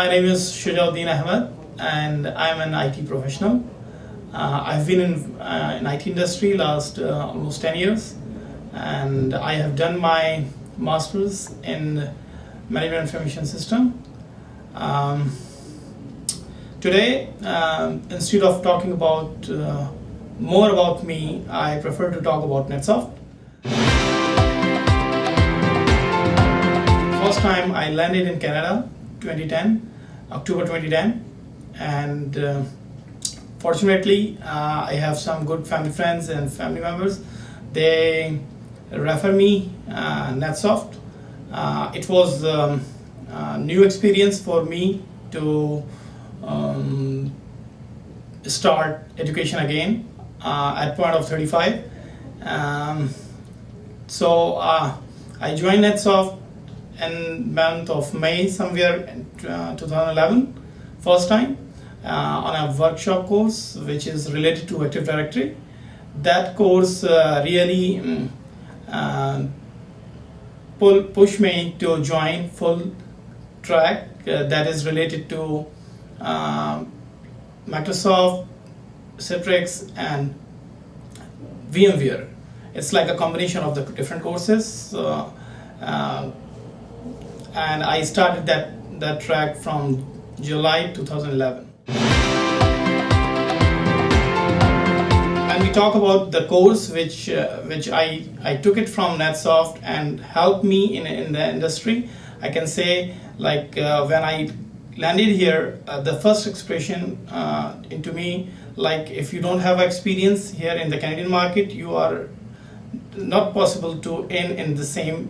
My name is Shuja Uddin Ahmad, and I'm an IT professional. I've been in IT industry last almost 10 years, and I have done my master's in management information system. Today, instead of talking about more about me, I prefer to talk about NetSoft. First time I landed in Canada, 2010, October 2010, and fortunately I have some good family friends and family members. They refer me NetSoft. It was a new experience for me to start education again at point of 35. So I joined NetSoft in month of May somewhere in 2011, first time on a workshop course which is related to Active Directory. That course really pushed me to join full track that is related to Microsoft, Citrix, and VMware. It's like a combination of the different courses. And I started that track from July 2011. When we talk about the course which I took it from NetSoft and helped me in the industry, I can say like when I landed here, the first expression into me, like if you don't have experience here in the Canadian market, you are not possible to in the same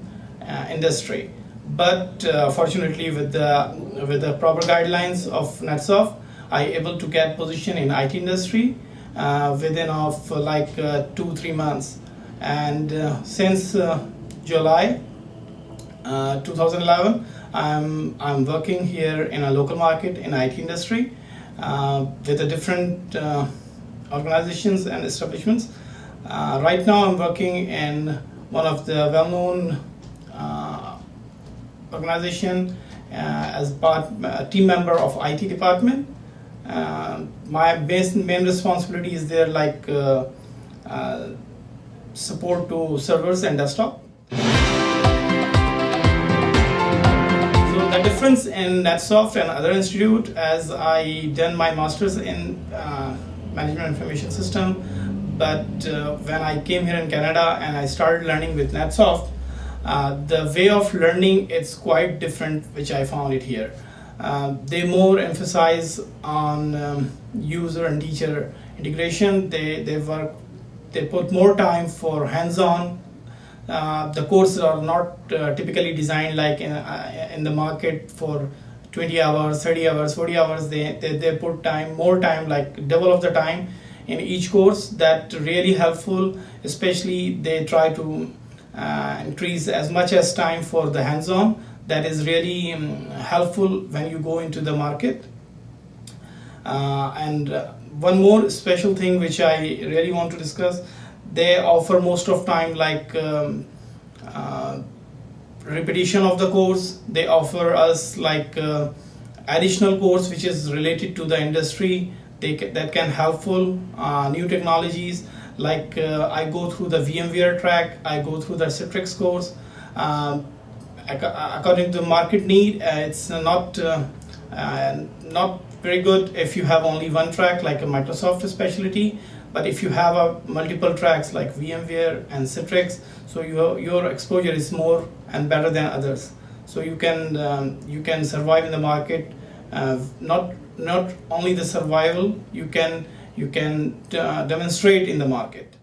industry. But fortunately, with the proper guidelines of NetSoft, I able to get position in IT industry within of like 2-3 months. And since July 2011, I'm working here in a local market in IT industry with the different organizations and establishments. Right now, I'm working in one of the well-known organization as team member of IT department. My main responsibility is there like support to servers and desktop. So the difference in NetSoft and other institute, as I done my master's in management information system, but when I came here in Canada and I started learning with NetSoft, the way of learning is quite different, which I found it here. They more emphasize on user and teacher integration. They put more time for hands-on. The courses are not typically designed like in the market for 20 hours, 30 hours, 40 hours. They put more time, like double of the time in each course. That really helpful. Especially they try to increase as much as time for the hands-on. That is really helpful when you go into the market. And one more special thing which I really want to discuss, they offer most of time like repetition of the course. They offer us like additional course which is related to the industry. That can helpful new technologies. Like I go through the VMware track, I go through the Citrix course. According to market need, it's not very good if you have only one track like a Microsoft specialty. But if you have multiple tracks like VMware and Citrix, so your exposure is more and better than others. So you can survive in the market. Not only the survival, you can demonstrate in the market.